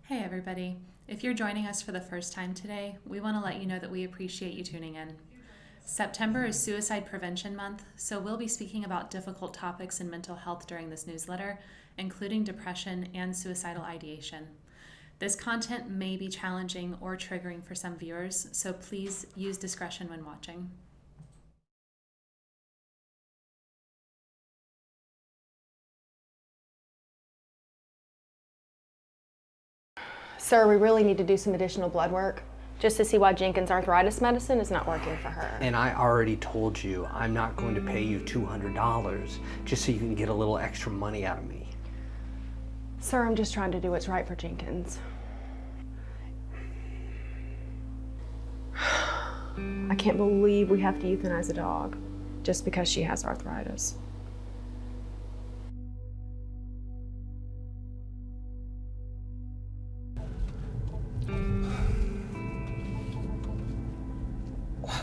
Hey everybody. If you're joining us for the first time today, we want to let you know that we appreciate you tuning in. September is Suicide Prevention Month, so we'll be speaking about difficult topics in mental health during this newsletter, including depression and suicidal ideation. This content may be challenging or triggering for some viewers, so please use discretion when watching. Sir, we really need to do some additional blood work just to see why Jenkins' arthritis medicine is not working for her. And I already told you I'm not going to pay you $200 just so you can get a little extra money out of me. Sir, I'm just trying to do what's right for Jenkins. I can't believe we have to euthanize a dog just because she has arthritis.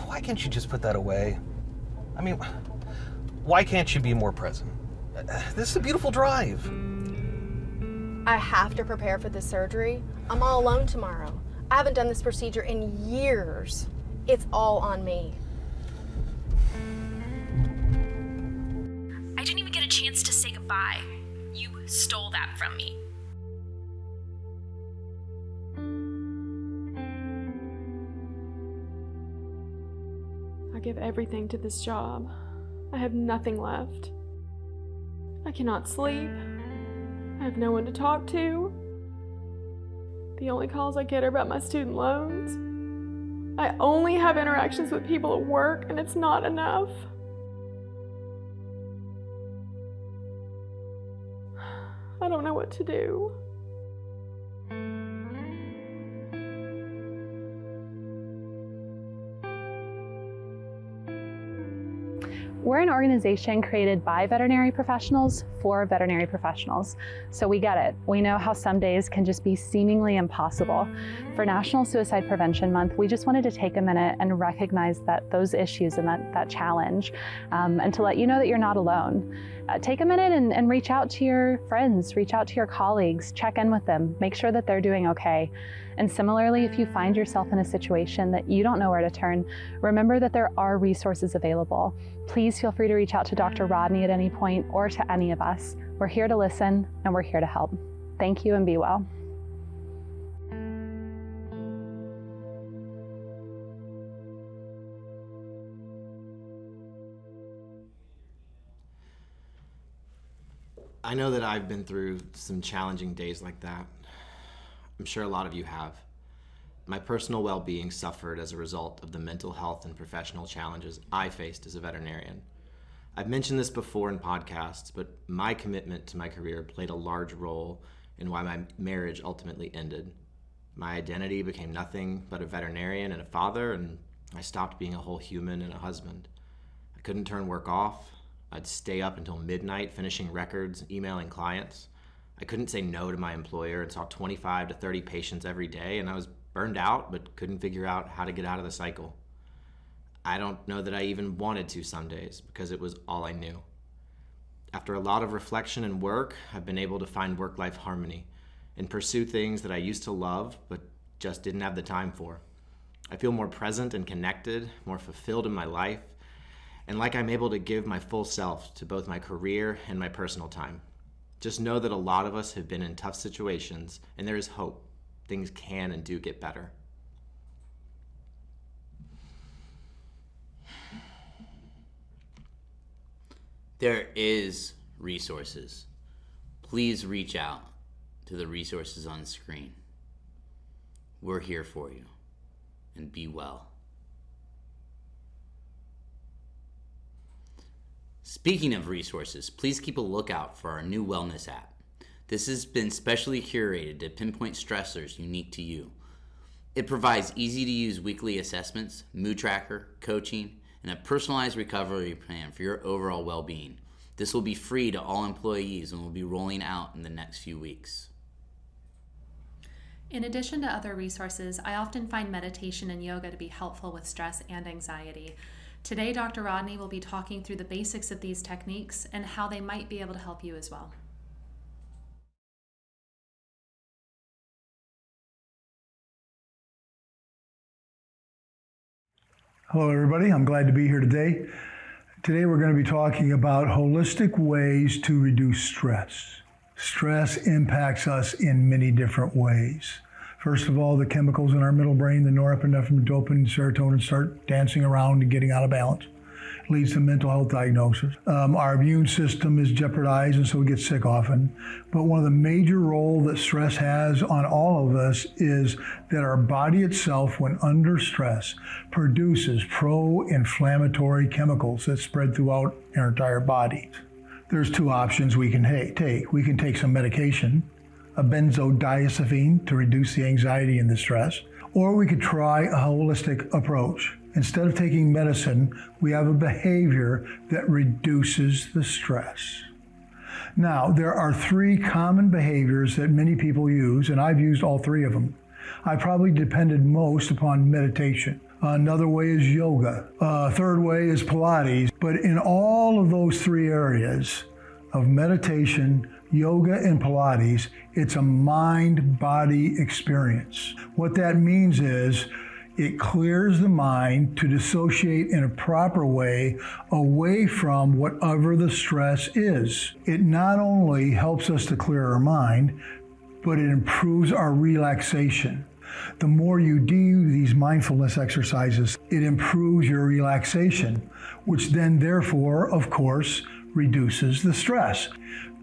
Why can't you just put that away? I mean, why can't you be more present? This is a beautiful drive. I have to prepare for this surgery. I'm all alone tomorrow. I haven't done this procedure in years. It's all on me. I didn't even get a chance to say goodbye. You stole that from me. I give everything to this job. I have nothing left. I cannot sleep. I have no one to talk to. The only calls I get are about my student loans. I only have interactions with people at work, and it's not enough. I don't know what to do. We're an organization created by veterinary professionals for veterinary professionals. So we get it. We know how some days can just be seemingly impossible. For National Suicide Prevention Month, we just wanted to take a minute and recognize those issues and that challenge, and to let you know that you're not alone. Take a minute and reach out to your friends, reach out to your colleagues, check in with them, make sure that they're doing okay. And similarly, if you find yourself in a situation that you don't know where to turn, remember that there are resources available. Please feel free to reach out to Dr. Rodney at any point or to any of us. We're here to listen and we're here to help. Thank you and be well. I know that I've been through some challenging days like that. I'm sure a lot of you have. My personal well-being suffered as a result of the mental health and professional challenges I faced as a veterinarian. I've mentioned this before in podcasts, but my commitment to my career played a large role in why my marriage ultimately ended. My identity became nothing but a veterinarian and a father, and I stopped being a whole human and a husband. I couldn't turn work off. I'd stay up until midnight finishing records, emailing clients. I couldn't say no to my employer and saw 25 to 30 patients every day, and I was burned out but couldn't figure out how to get out of the cycle. I don't know that I even wanted to some days because it was all I knew. After a lot of reflection and work, I've been able to find work-life harmony and pursue things that I used to love but just didn't have the time for. I feel more present and connected, more fulfilled in my life, and like I'm able to give my full self to both my career and my personal time. Just know that a lot of us have been in tough situations, and there is hope. Things can and do get better. There is resources. Please reach out to the resources on the screen. We're here for you, and be well. Speaking of resources, please keep a lookout for our new wellness app. This has been specially curated to pinpoint stressors unique to you. It provides easy-to-use weekly assessments, mood tracker, coaching, and a personalized recovery plan for your overall well-being. This will be free to all employees and will be rolling out in the next few weeks. In addition to other resources, I often find meditation and yoga to be helpful with stress and anxiety. Today, Dr. Rodney will be talking through the basics of these techniques and how they might be able to help you as well. Hello, everybody. I'm glad to be here today. Today, we're going to be talking about holistic ways to reduce stress. Stress impacts us in many different ways. First of all, the chemicals in our middle brain, the norepinephrine, dopamine, and serotonin, start dancing around and getting out of balance. It leads to mental health diagnosis. Our immune system is jeopardized, and so we get sick often. But one of the major roles that stress has on all of us is that our body itself, when under stress, produces pro-inflammatory chemicals that spread throughout our entire body. There's two options we can take. We can take some medication, a benzodiazepine, to reduce the anxiety and the stress, or we could try a holistic approach. Instead of taking medicine, we have a behavior that reduces the stress. Now, there are three common behaviors that many people use, and I've used all three of them. I probably depended most upon meditation. Another way is yoga. A third way is Pilates. But in all of those three areas of meditation, yoga, and Pilates, it's a mind-body experience. What that means is it clears the mind to dissociate in a proper way away from whatever the stress is. It not only helps us to clear our mind, but it improves our relaxation. The more you do these mindfulness exercises, it improves your relaxation, which then therefore, of course, reduces the stress.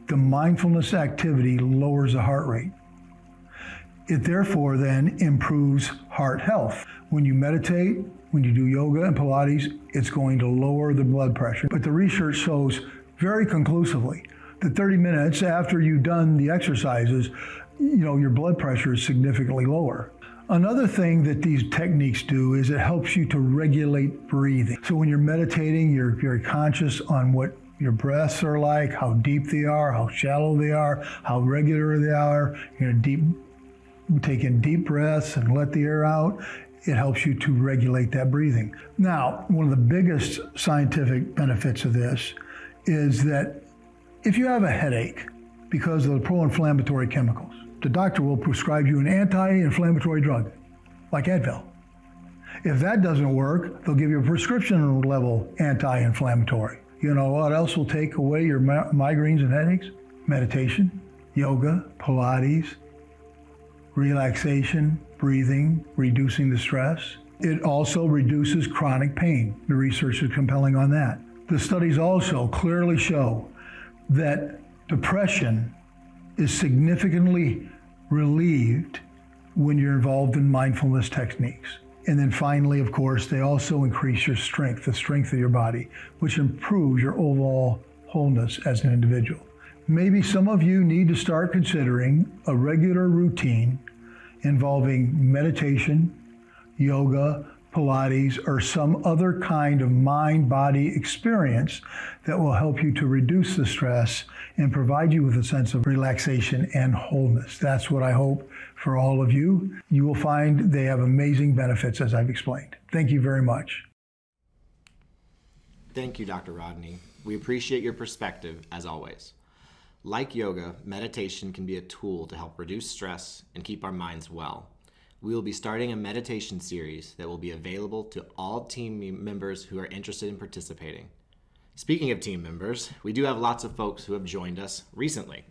The mindfulness activity lowers the heart rate. It therefore then improves heart health. When you meditate, when you do yoga and Pilates, it's going to lower the blood pressure. But the research shows very conclusively that 30 minutes after you've done the exercises, your blood pressure is significantly lower. Another thing that these techniques do is it helps you to regulate breathing. So when you're meditating, you're very conscious on what your breaths are like, how deep they are, how shallow they are, how regular they are. You're take in deep breaths and let the air out. It helps you to regulate that breathing. Now, one of the biggest scientific benefits of this is that if you have a headache because of the pro-inflammatory chemicals, the doctor will prescribe you an anti-inflammatory drug, like Advil. If that doesn't work, they'll give you a prescription level anti-inflammatory. You know what else will take away your migraines and headaches? Meditation, yoga, Pilates, relaxation, breathing, reducing the stress. It also reduces chronic pain. The research is compelling on that. The studies also clearly show that depression is significantly relieved when you're involved in mindfulness techniques. And then finally, of course, they also increase your strength, the strength of your body, which improves your overall wholeness as an individual. Maybe some of you need to start considering a regular routine involving meditation, yoga, Pilates, or some other kind of mind-body experience that will help you to reduce the stress and provide you with a sense of relaxation and wholeness. That's what I hope for all of you. You will find they have amazing benefits, as I've explained. Thank you very much. Thank you, Dr. Rodney. We appreciate your perspective, as always. Like yoga, meditation can be a tool to help reduce stress and keep our minds well. We will be starting a meditation series that will be available to all team members who are interested in participating. Speaking of team members, we do have lots of folks who have joined us recently.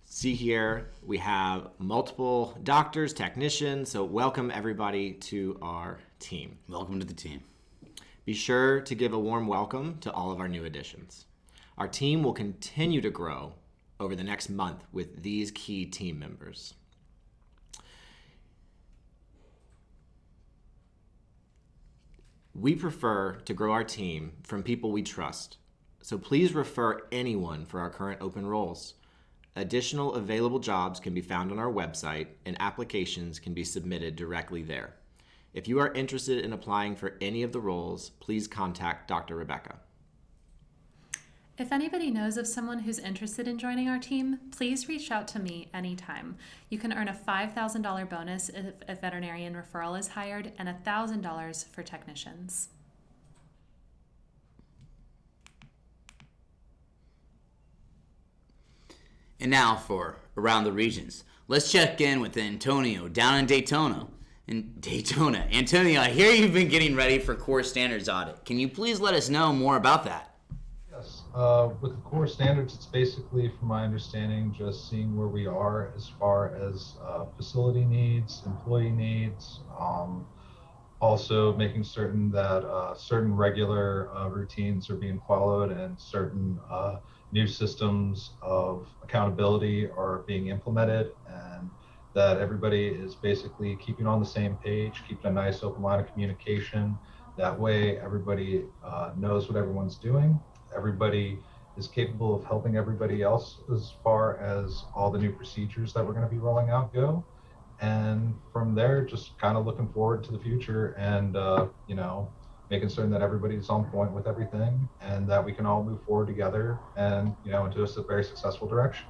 See here, we have multiple doctors, technicians, so welcome everybody to our team. Welcome to the team. Be sure to give a warm welcome to all of our new additions. Our team will continue to grow over the next month with these key team members. We prefer to grow our team from people we trust, so please refer anyone for our current open roles. Additional available jobs can be found on our website, and applications can be submitted directly there. If you are interested in applying for any of the roles, please contact Dr. Rebecca. If anybody knows of someone who's interested in joining our team, please reach out to me anytime. You can earn a $5,000 bonus if a veterinarian referral is hired and $1,000 for technicians. And now for Around the Regions. Let's check in with Antonio down in Daytona. in Daytona. Antonio, I hear you've been getting ready for core standards audit. Can you please let us know more about that? Yes. With the core standards, it's basically, from my understanding, just seeing where we are as far as facility needs, employee needs, also making certain that certain regular routines are being followed and certain new systems of accountability are being implemented, and that everybody is basically keeping on the same page, keeping a nice open line of communication. That way everybody knows what everyone's doing. Everybody is capable of helping everybody else as far as all the new procedures that we're going to be rolling out go. And from there, just kind of looking forward to the future and, making certain that everybody's on point with everything and that we can all move forward together and, into a very successful direction.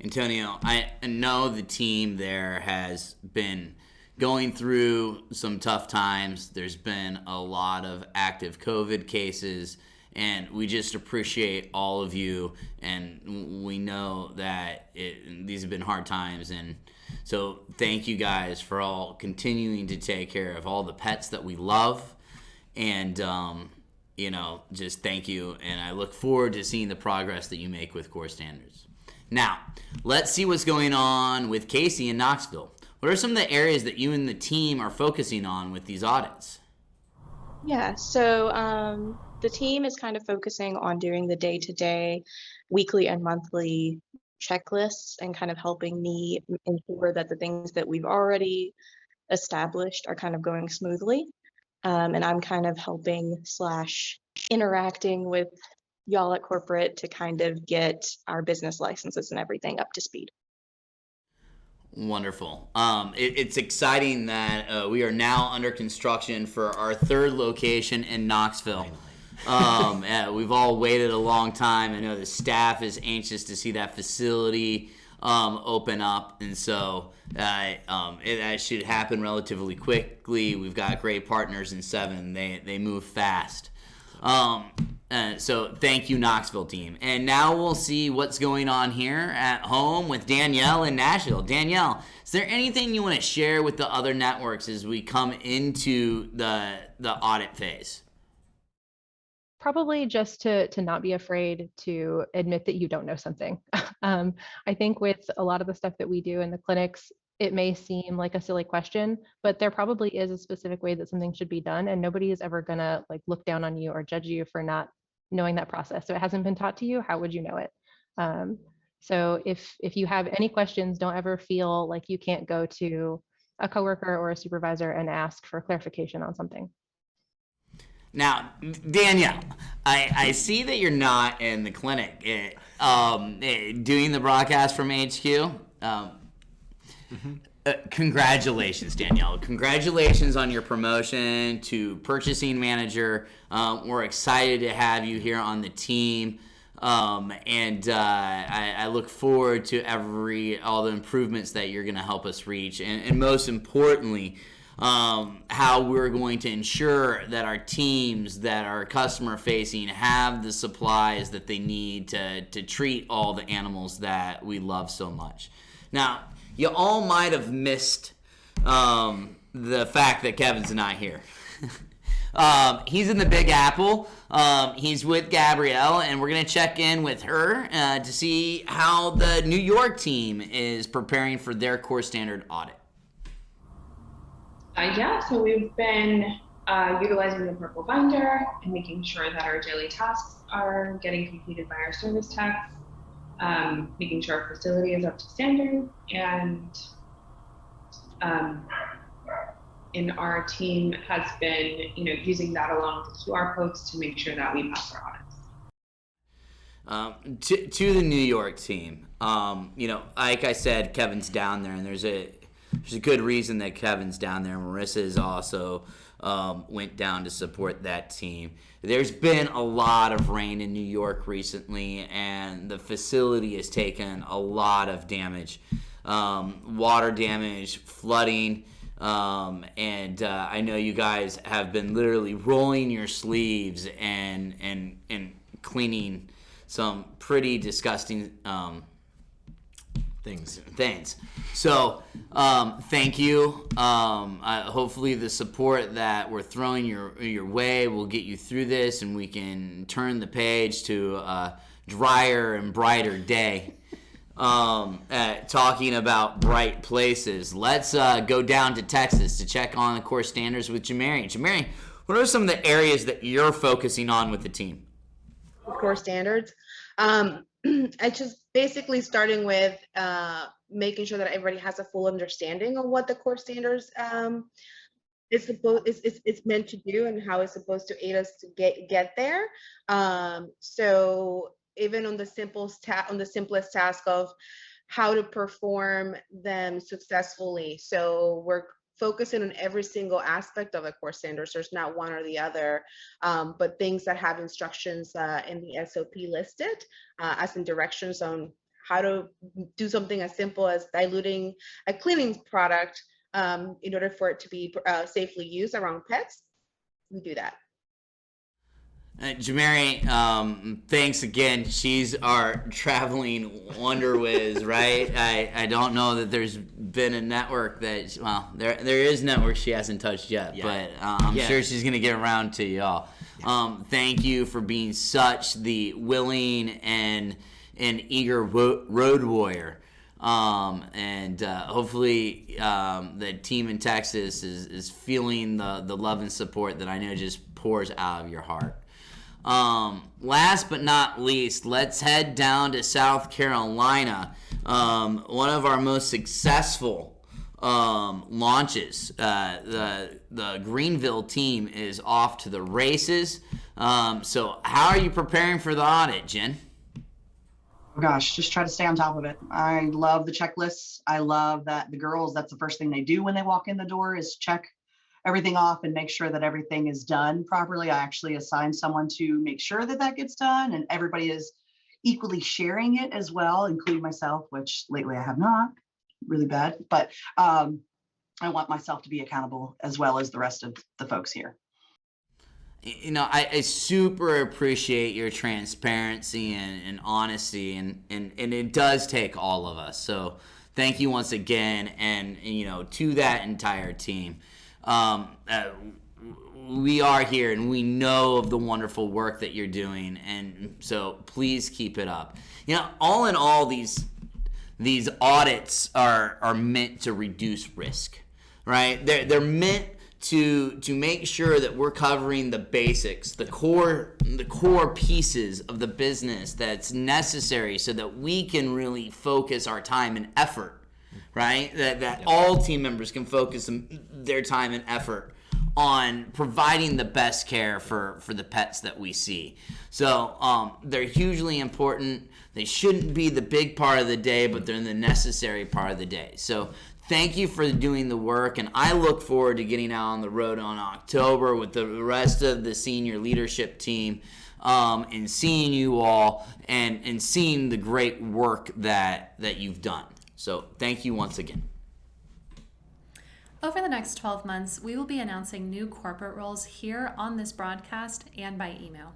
Antonio, I know the team there has been going through some tough times. There's been a lot of active COVID cases, and we just appreciate all of you. And we know that these have been hard times. And so thank you guys for all continuing to take care of all the pets that we love. And, just thank you. And I look forward to seeing the progress that you make with core standards. Now, let's see what's going on with Casey in Knoxville. What are some of the areas that you and the team are focusing on with these audits? Yeah, so the team is kind of focusing on doing the day-to-day, weekly and monthly checklists and kind of helping me ensure that the things that we've already established are kind of going smoothly. And I'm kind of helping / interacting with y'all at corporate to kind of get our business licenses and everything up to speed. Wonderful. It's exciting that we are now under construction for our third location in Knoxville. We've all waited a long time. I know the staff is anxious to see that facility open up, and so that should happen relatively quickly. We've got great partners in Seven. They move fast. So thank you, Knoxville team. And now we'll see what's going on here at home with Danielle in Nashville. Danielle, is there anything you want to share with the other networks as we come into the audit phase? Probably just to not be afraid to admit that you don't know something. I think with a lot of the stuff that we do in the clinics, it may seem like a silly question, but there probably is a specific way that something should be done, and nobody is ever gonna look down on you or judge you for not knowing that process. So it hasn't been taught to you, how would you know it? So if you have any questions, don't ever feel like you can't go to a coworker or a supervisor and ask for clarification on something. Now, Danielle, I see that you're not in the clinic doing the broadcast from HQ. Congratulations, Danielle. Congratulations on your promotion to purchasing manager. We're excited to have you here on the team. I look forward to all the improvements that you're going to help us reach. And most importantly, how we're going to ensure that our teams that are customer facing have the supplies that they need to treat all the animals that we love so much. Now, you all might have missed the fact that Kevin's not here. He's in the Big Apple. He's with Gabrielle, and we're going to check in with her to see how the New York team is preparing for their core standard audit. So we've been utilizing the purple binder and making sure that our daily tasks are getting completed by our service techs, making sure our facility is up to standard, and our team has been, using that along with the QR codes to make sure that we pass our audits. To the New York team, like I said, Kevin's down there, and there's a good reason that Kevin's down there. Marissa is also went down to support that team. There's been a lot of rain in New York recently, and the facility has taken a lot of damage, water damage, flooding, and I know you guys have been literally rolling your sleeves and cleaning some pretty disgusting things. So, thank you. Hopefully the support that we're throwing your way will get you through this, and we can turn the page to a drier and brighter day. Talking about bright places, let's go down to Texas to check on the core standards with Jamari. Jamari, what are some of the areas that you're focusing on with the team? Core standards. I just basically starting with making sure that everybody has a full understanding of what the core standards is meant to do and how it's supposed to aid us to get there. So even on the simplest task of how to perform them successfully. So we're focusing on every single aspect of the core standards. There's not one or the other, but things that have instructions in the SOP listed as in directions on how to do something as simple as diluting a cleaning product in order for it to be safely used around pets. We do that. Jamari, thanks again. She's our traveling wonder whiz, right? I don't know that there's been a network that, well, there is network she hasn't touched yet, but I'm sure she's going to get around to y'all. Thank you for being such the willing and eager road warrior. And hopefully the team in Texas is feeling the love and support that I know just pours out of your heart. Last but not least, let's head down to South Carolina. One of our most successful launches. The Greenville team is off to the races. So how are you preparing for the audit, Jen? Oh gosh, just try to stay on top of it. I love the checklists. I love that the girls, that's the first thing they do when they walk in the door is check everything off and make sure that everything is done properly. I actually assign someone to make sure that that gets done, and everybody is equally sharing it as well, including myself, which lately I have not, really bad, but I want myself to be accountable as well as the rest of the folks here. You know, I super appreciate your transparency and honesty, and it does take all of us. So thank you once again, and you know, to that entire team. We are here and we know of the wonderful work that you're doing, and so please keep it up. You know, all in all, these audits are meant to reduce risk, right? They're meant to make sure that we're covering the basics, the core pieces of the business that's necessary so that we can really focus our time and effort, right? That all team members can focus their time and effort on providing the best care for the pets that we see. So they're hugely important. They shouldn't be the big part of the day, but they're the necessary part of the day. So thank you for doing the work, and I look forward to getting out on the road on October with the rest of the senior leadership team, and seeing you all and seeing the great work that you've done. So thank you once again. Over the next 12 months, we will be announcing new corporate roles here on this broadcast and by email.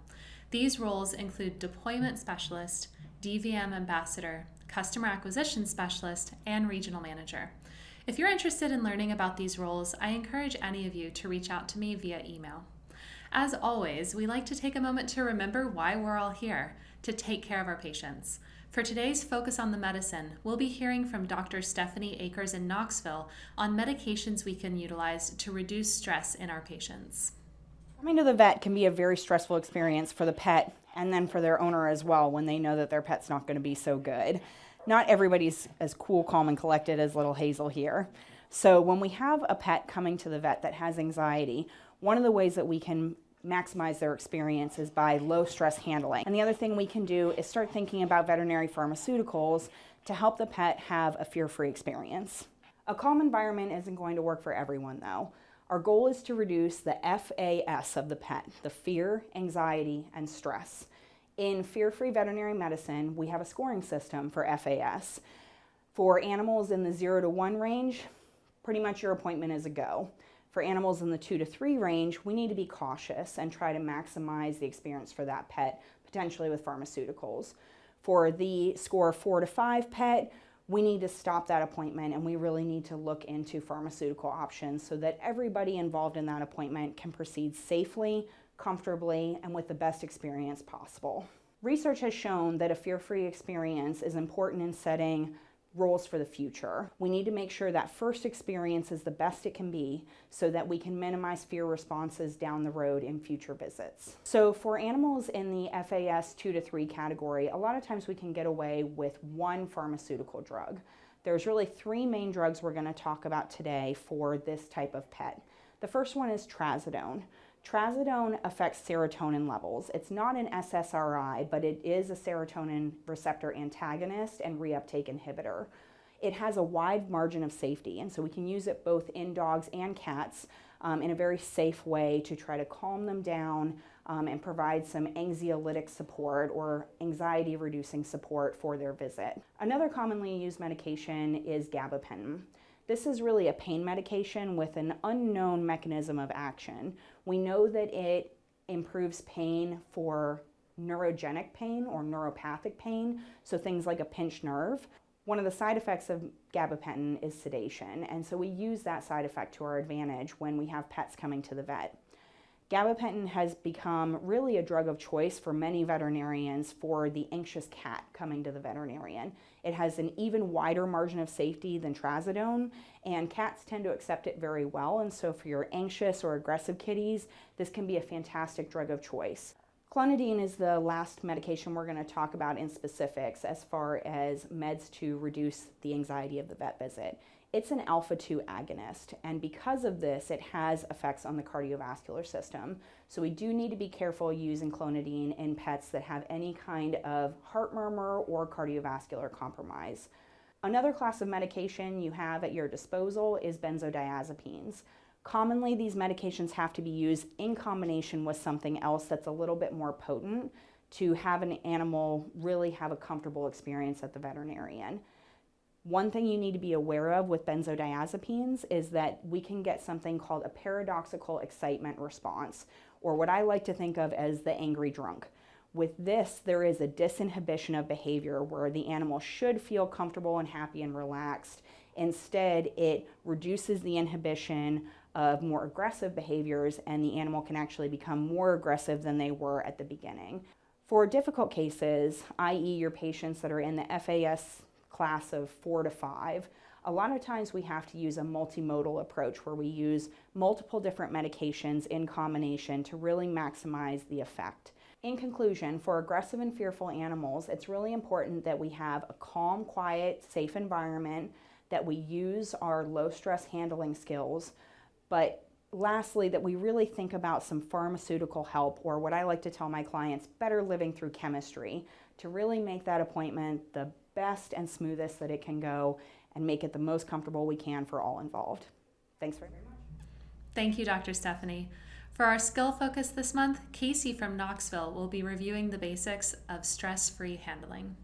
These roles include Deployment Specialist, DVM Ambassador, Customer Acquisition Specialist, and Regional Manager. If you're interested in learning about these roles, I encourage any of you to reach out to me via email. As always, we like to take a moment to remember why we're all here, to take care of our patients. For today's Focus on the Medicine, we'll be hearing from Dr. Stephanie Akers in Knoxville on medications we can utilize to reduce stress in our patients. Coming to the vet can be a very stressful experience for the pet and then for their owner as well when they know that their pet's not going to be so good. Not everybody's as cool, calm, and collected as little Hazel here. So when we have a pet coming to the vet that has anxiety, one of the ways that we can maximize their experience is by low stress handling. And the other thing we can do is start thinking about veterinary pharmaceuticals to help the pet have a fear-free experience. A calm environment isn't going to work for everyone though. Our goal is to reduce the FAS of the pet, the fear, anxiety, and stress. In fear-free veterinary medicine, we have a scoring system for FAS. For animals in the 0 to 1 range, pretty much your appointment is a go. For animals in the 2 to 3 range, we need to be cautious and try to maximize the experience for that pet, potentially with pharmaceuticals. For the score 4 to 5 pet, we need to stop that appointment and we really need to look into pharmaceutical options so that everybody involved in that appointment can proceed safely, comfortably, and with the best experience possible. Research has shown that a fear-free experience is important in setting roles for the future. We need to make sure that first experience is the best it can be so that we can minimize fear responses down the road in future visits. So for animals in the FAS 2 to 3 category, a lot of times we can get away with one pharmaceutical drug. There's really 3 main drugs we're going to talk about today for this type of pet. The first one is trazodone. Trazodone affects serotonin levels. It's not an SSRI, but it is a serotonin receptor antagonist and reuptake inhibitor. It has a wide margin of safety, and so we can use it both in dogs and cats in a very safe way to try to calm them down and provide some anxiolytic support or anxiety-reducing support for their visit. Another commonly used medication is gabapentin. This is really a pain medication with an unknown mechanism of action. We know that it improves pain for neurogenic pain or neuropathic pain, so things like a pinched nerve. One of the side effects of gabapentin is sedation, and so we use that side effect to our advantage when we have pets coming to the vet. Gabapentin has become really a drug of choice for many veterinarians for the anxious cat coming to the veterinarian. It has an even wider margin of safety than trazodone, and cats tend to accept it very well, and so for your anxious or aggressive kitties, this can be a fantastic drug of choice. Clonidine is the last medication we're going to talk about in specifics as far as meds to reduce the anxiety of the vet visit. It's an alpha-2 agonist, and because of this, it has effects on the cardiovascular system. So we do need to be careful using clonidine in pets that have any kind of heart murmur or cardiovascular compromise. Another class of medication you have at your disposal is benzodiazepines. Commonly, these medications have to be used in combination with something else that's a little bit more potent to have an animal really have a comfortable experience at the veterinarian. One thing you need to be aware of with benzodiazepines is that we can get something called a paradoxical excitement response, or what I like to think of as the angry drunk. With this, there is a disinhibition of behavior where the animal should feel comfortable and happy and relaxed. Instead, it reduces the inhibition of more aggressive behaviors, and the animal can actually become more aggressive than they were at the beginning. For difficult cases, i.e. your patients that are in the FAS class of 4 to 5, a lot of times we have to use a multimodal approach where we use multiple different medications in combination to really maximize the effect. In conclusion, for aggressive and fearful animals, it's really important that we have a calm, quiet, safe environment, that we use our low-stress handling skills, but lastly, that we really think about some pharmaceutical help, or what I like to tell my clients, better living through chemistry, to really make that appointment the best and smoothest that it can go and make it the most comfortable we can for all involved. Thanks very much. Thank you, Dr. Stephanie. For our skill focus this month, Casey from Knoxville will be reviewing the basics of stress-free handling.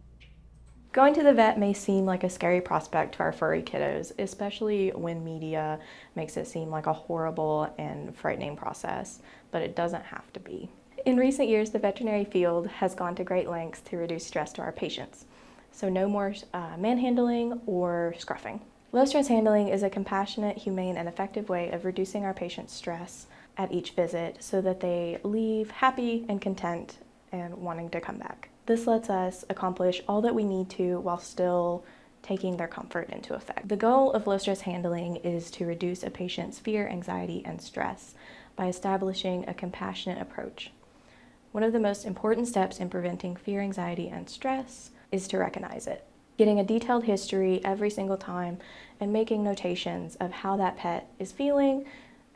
Going to the vet may seem like a scary prospect to our furry kiddos, especially when media makes it seem like a horrible and frightening process, but it doesn't have to be. In recent years, the veterinary field has gone to great lengths to reduce stress to our patients. So no more manhandling or scruffing. Low stress handling is a compassionate, humane, and effective way of reducing our patients' stress at each visit so that they leave happy and content and wanting to come back. This lets us accomplish all that we need to while still taking their comfort into effect. The goal of low stress handling is to reduce a patient's fear, anxiety, and stress by establishing a compassionate approach. One of the most important steps in preventing fear, anxiety, and stress is to recognize it. Getting a detailed history every single time and making notations of how that pet is feeling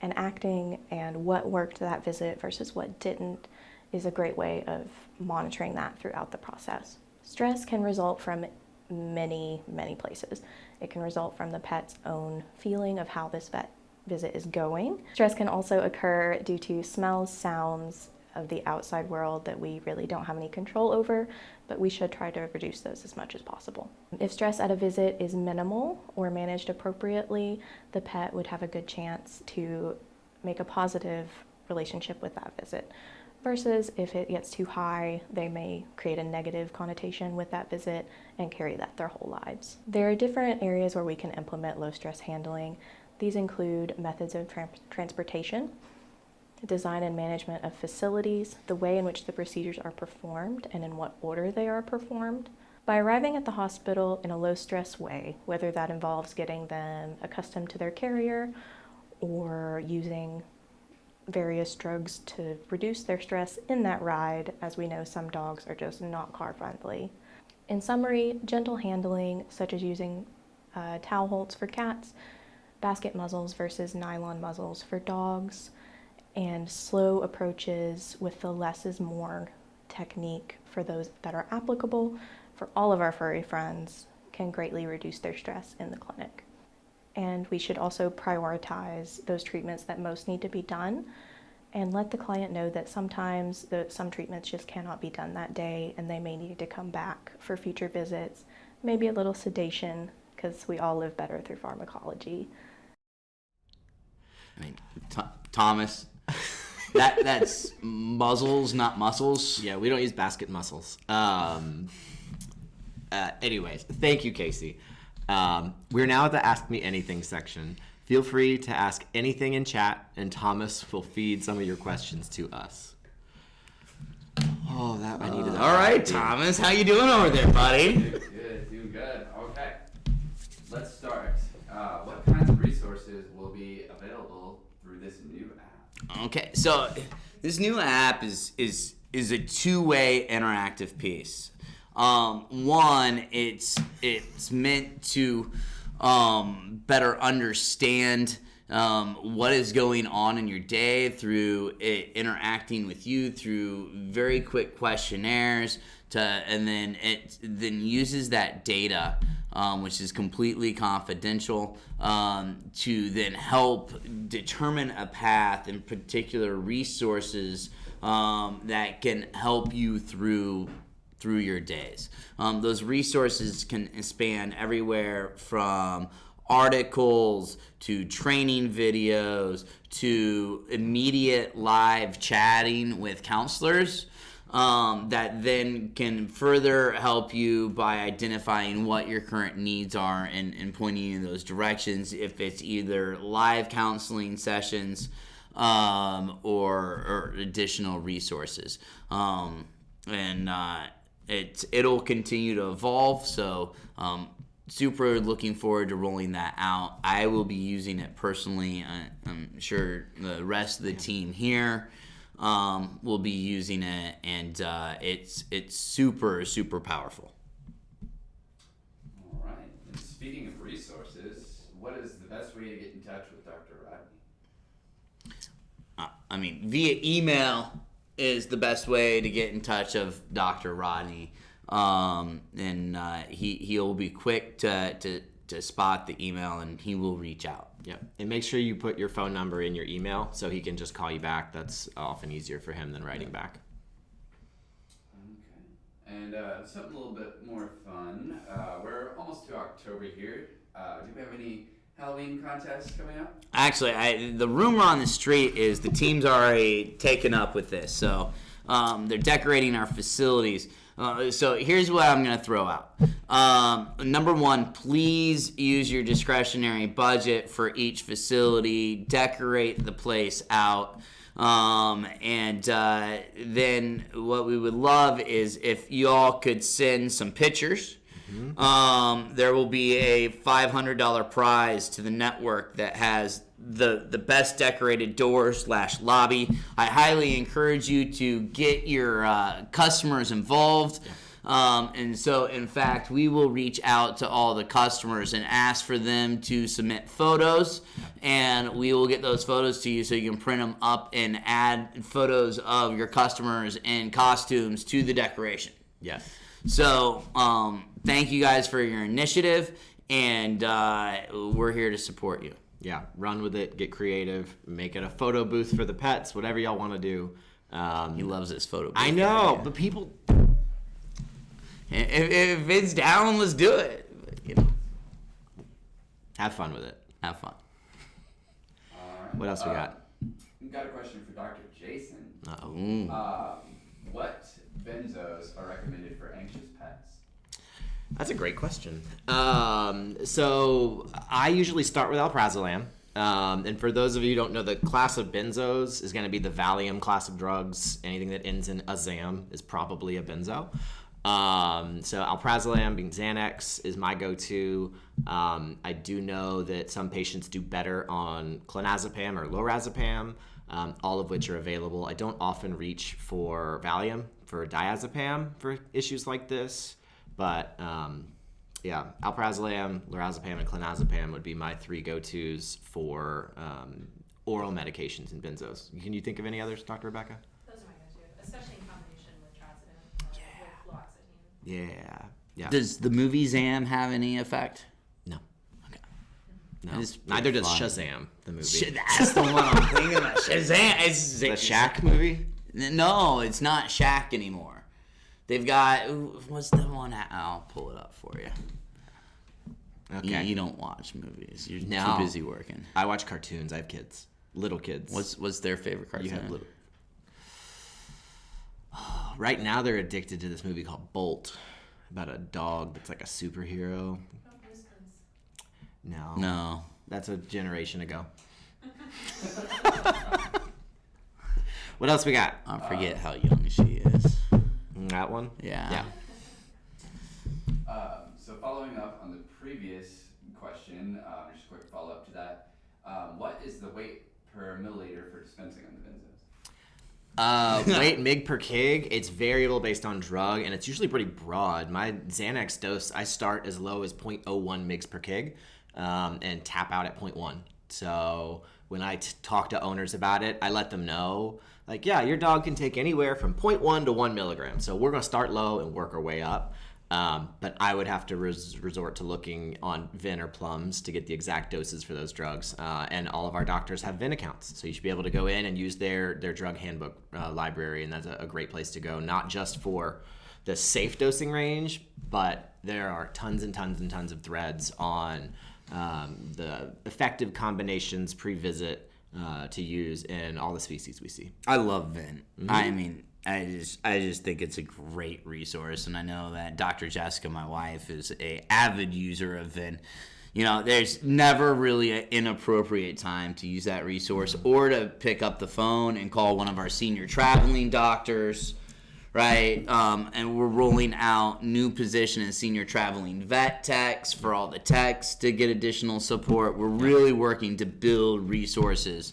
and acting and what worked that visit versus what didn't is a great way of monitoring that throughout the process. Stress can result from many places. It can result from the pet's own feeling of how this vet visit is going. Stress can also occur due to smells, sounds of the outside world that we really don't have any control over, but we should try to reduce those as much as possible. If stress at a visit is minimal or managed appropriately, the pet would have a good chance to make a positive relationship with that visit. versus if it gets too high, they may create a negative connotation with that visit and carry that their whole lives. There are different areas where we can implement low stress handling. These include methods of transportation, design and management of facilities, the way in which the procedures are performed and in what order they are performed. By arriving at the hospital in a low stress way, whether that involves getting them accustomed to their carrier or using various drugs to reduce their stress in that ride, as we know some dogs are just not car friendly. In summary, gentle handling, such as using towel holds for cats, basket muzzles versus nylon muzzles for dogs, and slow approaches with the less is more technique for those that are applicable for all of our furry friends can greatly reduce their stress in the clinic. And we should also prioritize those treatments that most need to be done and let the client know that sometimes some treatments just cannot be done that day and they may need to come back for future visits, maybe a little sedation, because we all live better through pharmacology. I mean, Thomas, that's muzzles, not muscles. Yeah, we don't use basket muscles. Anyways, thank you, Casey. We're now at the Ask Me Anything section. Feel free to ask anything in chat, and Thomas will feed some of your questions to us. Oh, that I needed. All right, Thomas, how you doing over there, buddy? Doing good. Okay, let's start. What kinds of resources will be available through this new app? Okay, so this new app is a two-way interactive piece. One, it's meant to better understand what is going on in your day through it interacting with you through very quick questionnaires and then it then uses that data, which is completely confidential, to then help determine a path and particular resources that can help you through your days. Those resources can span everywhere from articles to training videos to immediate live chatting with counselors that then can further help you by identifying what your current needs are and pointing you in those directions, if it's either live counseling sessions or additional resources. It'll continue to evolve, so super looking forward to rolling that out. I will be using it personally. I'm sure the rest of the team here will be using it, and it's super, super powerful. All right. And speaking of resources, what is the best way to get in touch with Dr. Rodney? Via email is the best way to get in touch of Dr. Rodney, and he'll be quick to spot the email and he will reach out. Yeah, and make sure you put your phone number in your email so he can just call you back. That's often easier for him than writing back. Okay, and something a little bit more fun. We're almost to October here. Do we have any Halloween contests coming up? Actually, the rumor on the street is the team's already taken up with this. So they're decorating our facilities. So here's what I'm going to throw out. Number one, please use your discretionary budget for each facility. Decorate the place out. And then what we would love is if you all could send some pictures. There will be a $500 prize to the network that has the best decorated door/lobby. I highly encourage you to get your customers involved. And so, in fact, we will reach out to all the customers and ask for them to submit photos, and we will get those photos to you so you can print them up and add photos of your customers in costumes to the decoration. Yes. So, thank you guys for your initiative, and we're here to support you. Yeah, run with it, get creative, make it a photo booth for the pets, whatever y'all want to do. He loves this photo booth. I know, but people... If it's down, let's do it. Have fun with it. Have fun. What else we got? We've got a question for Dr. Jason. Uh-oh. What benzos are recommended for anxious pets? That's a great question. So I usually start with alprazolam. And for those of you who don't know, the class of benzos is going to be the Valium class of drugs. Anything that ends in azam is probably a benzo. So alprazolam being Xanax is my go-to. I do know that some patients do better on clonazepam or lorazepam, all of which are available. I don't often reach for Valium, for diazepam for issues like this, but yeah, alprazolam, lorazepam, and clonazepam would be my three go-tos for oral medications and benzos. Can you think of any others, Dr. Rebecca? Those are my go-to, especially in combination with trazodone, with fluoxetine. Yeah. Does the movie Zam have any effect? No. Okay. No. Neither does Shazam, the movie. That's the one I'm thinking about. Shazam. It's the Shaq movie? No, it's not Shaq anymore. They've got, what's the one? I'll pull it up for you. Okay. You don't watch movies. You're No. too busy working. I watch cartoons. I have kids. Little kids. What's their favorite cartoon? You have little. Right now they're addicted to this movie called Bolt, about a dog that's like a superhero. No. That's a generation ago. What else we got? I forget how young she is. That one? Yeah. So following up on the previous question, just a quick follow-up to that. What is the weight per milliliter for dispensing on the benzos? Weight mg per kg, it's variable based on drug, and it's usually pretty broad. My Xanax dose, I start as low as 0.01 mg per kg and tap out at 0.1. So when I talk to owners about it, I let them know, like, yeah, your dog can take anywhere from 0.1 to 1 milligram. So we're going to start low and work our way up. But I would have to resort to looking on VIN or Plums to get the exact doses for those drugs. And all of our doctors have VIN accounts. So you should be able to go in and use their drug handbook library. And that's a great place to go, not just for the safe dosing range, but there are tons and tons and tons of threads on the effective combinations pre-visit to use in all the species we see. I love VIN. Mm-hmm. I mean, I just think it's a great resource, and I know that Dr. Jessica, my wife, is a avid user of VIN. You know, there's never really an inappropriate time to use that resource or to pick up the phone and call one of our senior traveling doctors, right? And we're rolling out new position as senior traveling vet techs for all the techs to get additional support. We're really working to build resources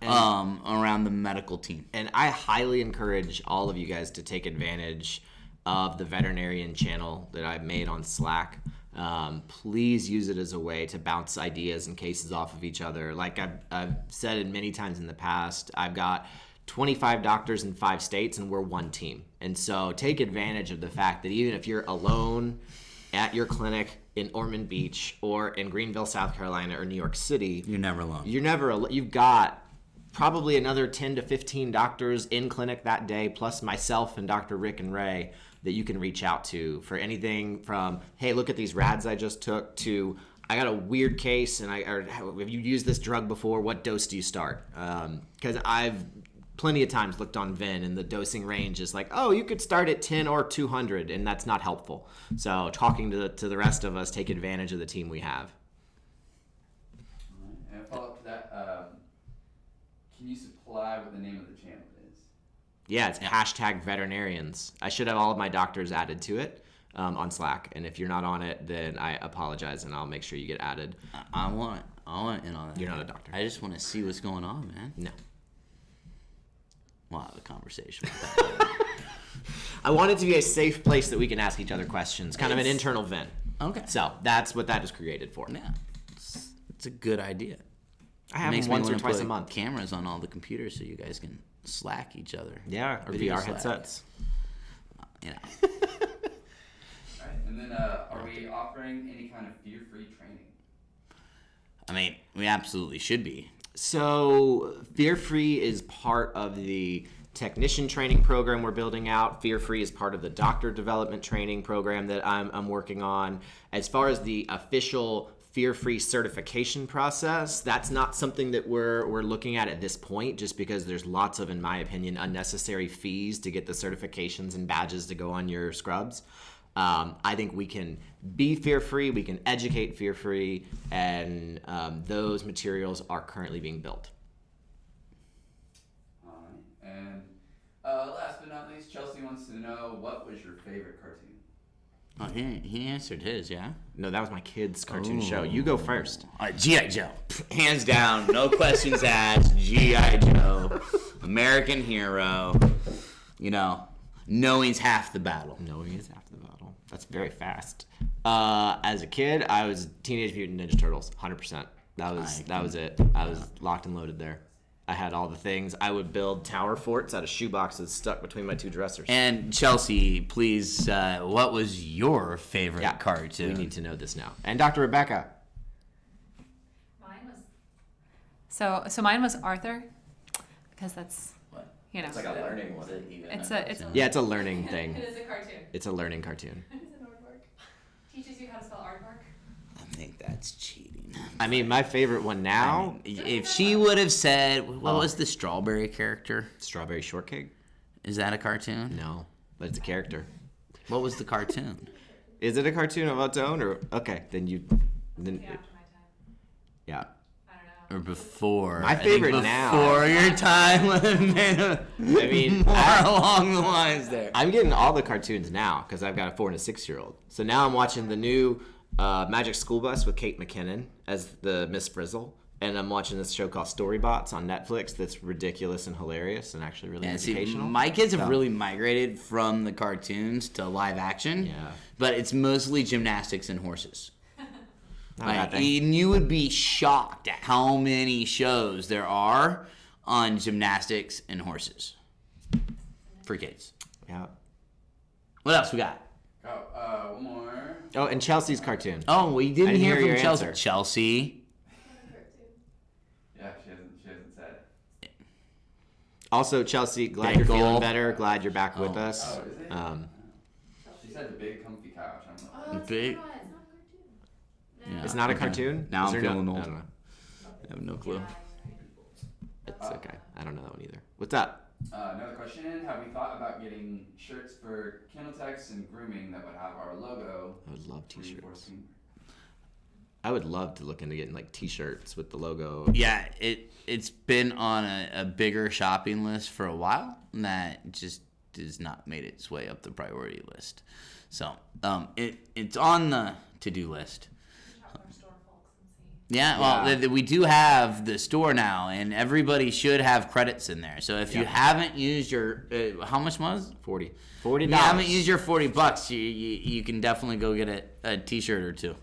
around the medical team. And I highly encourage all of you guys to take advantage of the veterinarian channel that I've made on Slack. Please use it as a way to bounce ideas and cases off of each other. Like I've said it many times in the past, I've got 25 doctors in 5 states and we're one team. And so take advantage of the fact that even if you're alone at your clinic in Ormond Beach or in Greenville, South Carolina or New York City, you're never alone. You've got probably another 10 to 15 doctors in clinic that day, plus myself and Dr. Rick and Ray, that you can reach out to for anything from, hey, look at these rads I just took, to I got a weird case and have you used this drug before? What dose do you start? Because I've plenty of times looked on VIN and the dosing range is like, oh, you could start at 10 or 200, and that's not helpful. So talking to the rest of us, take advantage of the team we have. All right. And a follow-up to that, can you supply what the name of the channel is? Yeah, it's #veterinarians. I should have all of my doctors added to it on Slack. And if you're not on it, then I apologize, and I'll make sure you get added. I want in on that. You're not a doctor. I just want to see what's going on, man. No. We'll have a conversation with that. I want it to be a safe place that we can ask each other questions, kind of an internal VIN. Okay. So that's what that is created for. Yeah. It's a good idea. I have them once or twice a month. Cameras on all the computers so you guys can Slack each other. Yeah, or VR headsets. Yeah. All right. And then are we offering any kind of fear-free training? I mean, we absolutely should be. So fearfree is part of the technician training program we're building out. Fearfree is part of the doctor development training program that I'm working on. As far as the official fear-free certification process. That's not something that we're looking at this point, just because there's lots of, in my opinion, unnecessary fees to get the certifications and badges to go on your scrubs. I think we can be fear-free, we can educate fear-free, and those materials are currently being built. All right. And last but not least, Chelsea wants to know, what was your favorite cartoon? Oh, he answered his, yeah? No, that was my kid's cartoon show. You go first. G.I. Joe. Hands down, no questions asked. G.I. Joe. American hero. You know, knowing's half the battle. Knowing is half the battle. That's very fast. As a kid, I was Teenage Mutant Ninja Turtles, 100%. That was it. I was locked and loaded there. I had all the things. I would build tower forts out of shoeboxes stuck between my two dressers. And Chelsea, please, what was your favorite cartoon? We need to know this now. And Dr. Rebecca. Mine was Arthur, because that's, you know. It's like a learning one. It's a learning thing. It is a cartoon. It's a learning cartoon. It's an aardvark. Teaches you how to spell aardvark. I think that's cheating. I mean, my favorite one now. If she would have said, what was the strawberry character? Strawberry Shortcake? Is that a cartoon? No, but it's a character. What was the cartoon? Is it a cartoon of its own, or okay? Yeah. Or before. My favorite now. Before your time would have been along the lines there. I'm getting all the cartoons now because I've got a 4 and a 6-year-old. So now I'm watching the new Magic School Bus with Kate McKinnon as the Miss Frizzle. And I'm watching this show called Storybots on Netflix that's ridiculous and hilarious and actually really educational. My kids have really migrated from the cartoons to live action. Yeah. But it's mostly gymnastics and horses. And you would be shocked at how many shows there are on gymnastics and horses for kids. Yeah. What else we got? One more. Oh, and Chelsea's cartoon. Oh, we didn't hear from Chelsea. Answer. Chelsea. Yeah, she hasn't said it. Also, Chelsea, glad you're feeling better. Glad you're back with us. Oh, is it? She said the big comfy couch. I don't know. Big. Yeah. It's not a cartoon? Now I'm feeling old. I don't know. I have no clue. It's okay. I don't know that one either. What's up? Another question. Have we thought about getting shirts for kennel techs and grooming that would have our logo? I would love t-shirts. I would love to look into getting like t-shirts with the logo. Yeah, it's been on a bigger shopping list for a while, and that just has not made its way up the priority list. So it's on the to-do list. Yeah, well, we do have the store now, and everybody should have credits in there. So if you haven't used your, how much was it? $40. If you haven't used your $40, you can definitely go get a t-shirt or two.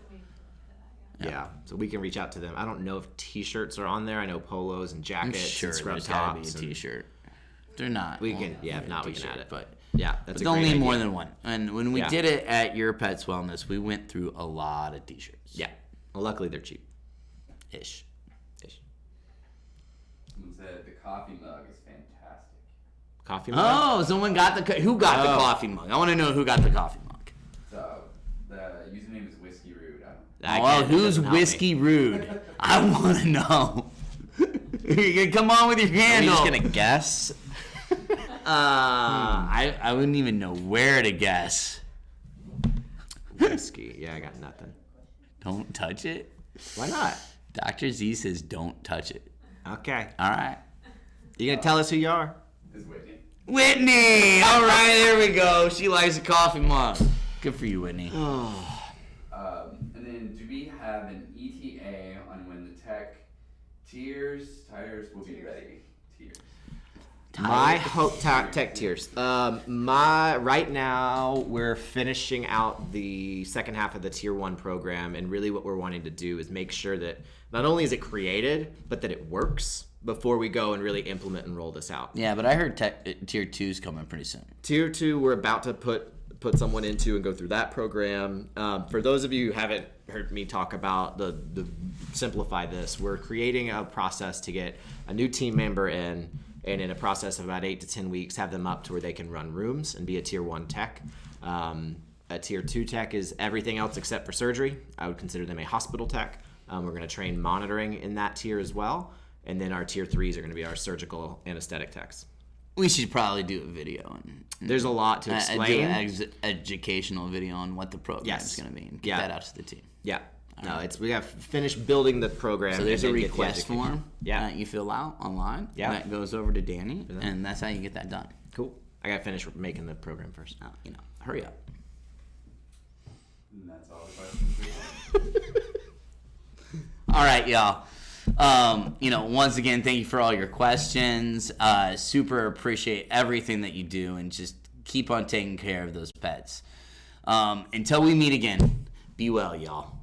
Yeah, so we can reach out to them. I don't know if t-shirts are on there. I know polos and jackets I'm sure and scrub there's tops. gotta be a t-shirt. They're not. We can, if not, we can add it. But yeah, that's a don't great need idea. more than one. And when we did it at Your Pet's Wellness, we went through a lot of t-shirts. Yeah, well, luckily they're cheap. Ish. Someone said the coffee mug is fantastic. Coffee mug? Oh, someone got who got the coffee mug? I want to know who got the coffee mug. So the username is Whiskey Rude. Who's Whiskey Rude? I want to know. Come on with your handle. Are we just gonna guess? I wouldn't even know where to guess. Whiskey. Yeah, I got nothing. Don't touch it. Why not? Dr. Z says don't touch it. Okay. All right. You gonna tell us who you are? It's Whitney. Whitney! All right, there we go. She likes a coffee mug. Good for you, Whitney. And then, do we have an ETA on when the tires will be ready? My hope tech tiers. Right now we're finishing out the second half of the tier 1 program, and really what we're wanting to do is make sure that not only is it created, but that it works before we go and really implement and roll this out. Yeah, but I heard tier 2's coming pretty soon. Tier 2, we're about to put someone into and go through that program. For those of you who haven't heard me talk about the simplify this, we're creating a process to get a new team member in, and in a process of about 8 to 10 weeks have them up to where they can run rooms and be a tier 1 tech. A tier 2 tech is everything else except for surgery. I would consider them a hospital tech. We're going to train monitoring in that tier as well. And then our tier 3s are going to be our surgical anesthetic techs. We should probably do a video. There's a lot to explain. Do an educational video on what the program is going to be and get that out to the team. Yeah. We have finished building the program. So there's a request form that you fill out online. Yeah. That goes over to Danny, and that's how you get that done. Cool. I got to finish making the program first. Hurry up. And that's all the questions. All right, y'all. Once again, thank you for all your questions. Super appreciate everything that you do, and just keep on taking care of those pets. Until we meet again, be well, y'all.